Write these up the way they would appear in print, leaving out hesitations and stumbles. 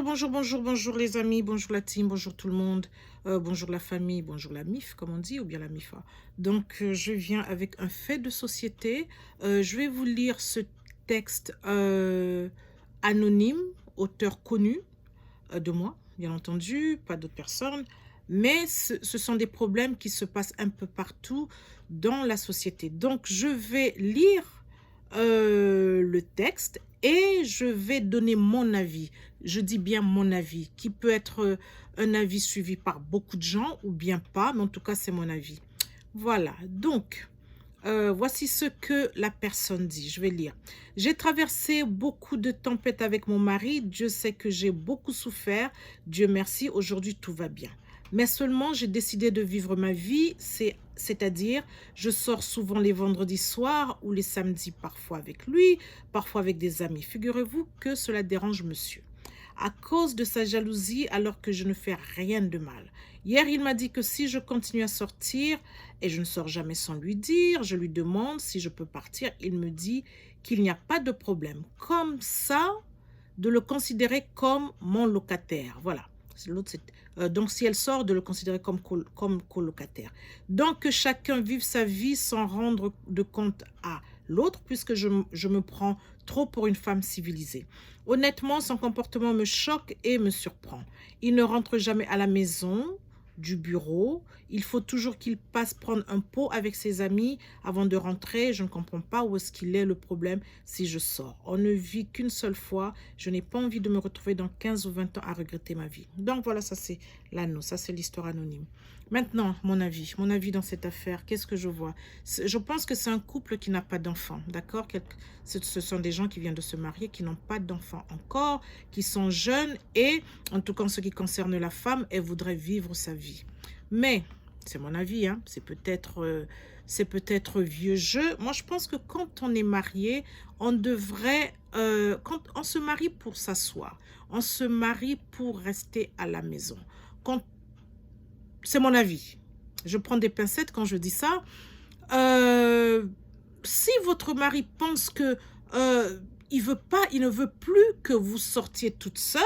Bonjour les amis, bonjour la team, bonjour tout le monde, bonjour la famille, bonjour la MIF comme on dit, ou bien la MIFA. Donc je viens avec un fait de société. Je vais vous lire ce texte anonyme, auteur connu de moi, bien entendu, pas d'autres personnes, mais ce sont des problèmes qui se passent un peu partout dans la société. Donc je vais lire le texte et je vais donner mon avis. Je dis bien mon avis, qui peut être un avis suivi par beaucoup de gens ou bien pas, mais en tout cas, c'est mon avis. Voilà, donc, voici ce que la personne dit. Je vais lire. J'ai traversé beaucoup de tempêtes avec mon mari. Dieu sait que j'ai beaucoup souffert. Dieu merci, aujourd'hui tout va bien. Mais seulement, j'ai décidé de vivre ma vie, c'est-à-dire, je sors souvent les vendredis soirs ou les samedis, parfois avec lui, parfois avec des amis. Figurez-vous que cela dérange monsieur, à cause de sa jalousie alors que je ne fais rien de mal. Hier, il m'a dit que si je continue à sortir, et je ne sors jamais sans lui dire, je lui demande si je peux partir, il me dit qu'il n'y a pas de problème. Comme ça, de le considérer comme mon locataire. Voilà. Donc, si elle sort, de le considérer comme colocataire. Donc, que chacun vive sa vie sans rendre de compte à l'autre, puisque je me prends trop pour une femme civilisée. Honnêtement, son comportement me choque et me surprend. Il ne rentre jamais à la maison du bureau. Il faut toujours qu'il passe prendre un pot avec ses amis avant de rentrer. Je ne comprends pas où est-ce qu'il est le problème si je sors. On ne vit qu'une seule fois. Je n'ai pas envie de me retrouver dans 15 ou 20 ans à regretter ma vie. Donc voilà, ça c'est l'anneau, ça c'est l'histoire anonyme. Maintenant, mon avis dans cette affaire, qu'est-ce que je vois? Je pense que c'est un couple qui n'a pas d'enfant, d'accord? Ce sont des gens qui viennent de se marier, qui n'ont pas d'enfant encore, qui sont jeunes et, en tout cas en ce qui concerne la femme, elle voudrait vivre sa vie. Mais, c'est mon avis, hein, c'est peut-être vieux jeu. Moi, je pense que quand on est marié, on devrait, quand on se marie pour s'asseoir, on se marie pour rester à la maison. C'est mon avis. Je prends des pincettes quand je dis ça. Si votre mari pense que il ne veut plus que vous sortiez toute seule,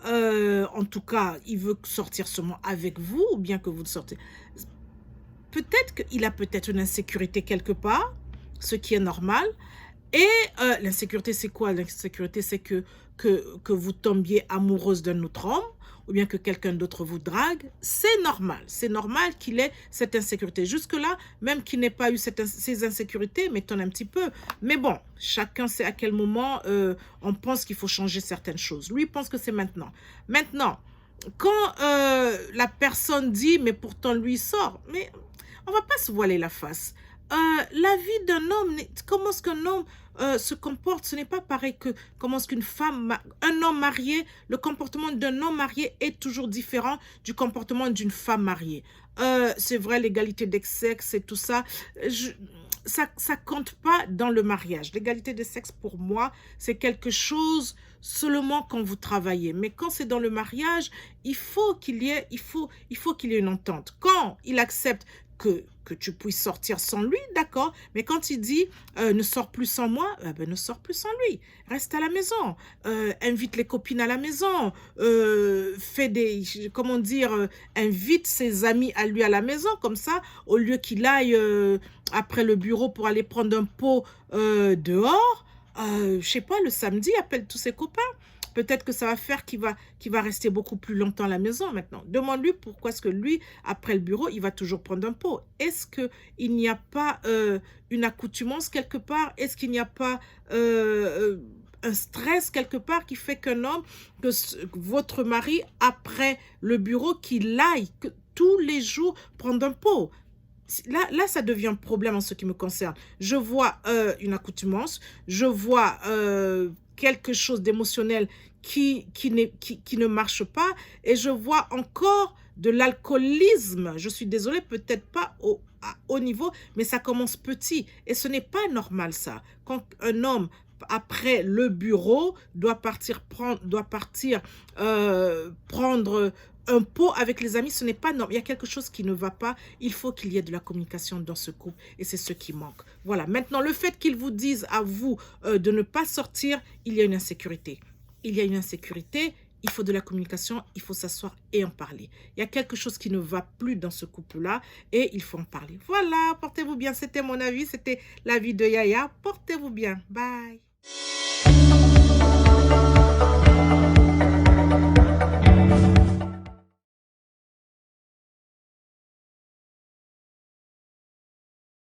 en tout cas, il veut sortir seulement avec vous, ou bien que vous sortez. Peut-être qu'il a peut-être une insécurité quelque part, ce qui est normal. Et l'insécurité, c'est quoi? L'insécurité, c'est que vous tombiez amoureuse d'un autre homme, ou bien que quelqu'un d'autre vous drague. C'est normal qu'il ait cette insécurité. Jusque-là, même qu'il n'ait pas eu ces insécurités, m'étonne un petit peu. Mais bon, chacun sait à quel moment on pense qu'il faut changer certaines choses. Lui, il pense que c'est maintenant. Maintenant, quand la personne dit, mais pourtant lui sort, mais on ne va pas se voiler la face. La vie d'un homme, comment est-ce qu'un homme se comporte, ce n'est pas pareil que comment est-ce qu'une femme, un homme marié, le comportement d'un homme marié est toujours différent du comportement d'une femme mariée. C'est vrai, l'égalité des sexes et tout ça, ça compte pas dans le mariage. L'égalité des sexes, pour moi, c'est quelque chose seulement quand vous travaillez. Mais quand c'est dans le mariage, il faut qu'il y ait une entente. Quand il accepte que tu puisses sortir sans lui, d'accord, mais quand il dit ne sors plus sans moi, ne sors plus sans lui, reste à la maison, invite les copines à la maison, invite ses amis à lui à la maison, comme ça, au lieu qu'il aille après le bureau pour aller prendre un pot dehors, je sais pas, le samedi, appelle tous ses copains. Peut-être que ça va faire qu'il va rester beaucoup plus longtemps à la maison maintenant. Demande-lui pourquoi est-ce que lui, après le bureau, il va toujours prendre un pot. Est-ce qu'il n'y a pas une accoutumance quelque part? Est-ce qu'il n'y a pas un stress quelque part qui fait qu'un homme, que votre mari, après le bureau, qu'il aille tous les jours prendre un pot? Là, ça devient un problème en ce qui me concerne. Je vois une accoutumance, je vois quelque chose d'émotionnel qui ne marche pas, et je vois encore de l'alcoolisme. Je suis désolée, peut-être pas au haut niveau, mais ça commence petit, et ce n'est pas normal ça. Quand un homme, après le bureau, doit partir prendre un pot avec les amis, ce n'est pas normal. Il y a quelque chose qui ne va pas. Il faut qu'il y ait de la communication dans ce couple, et c'est ce qui manque. Voilà. Maintenant, le fait qu'ils vous disent à vous de ne pas sortir, il y a une insécurité. Il y a une insécurité il faut de la communication, il faut s'asseoir et en parler. Il y a quelque chose qui ne va plus dans ce couple-là et il faut en parler. Voilà, portez-vous bien. C'était mon avis, c'était l'avis de Yaya. Portez-vous bien. Bye.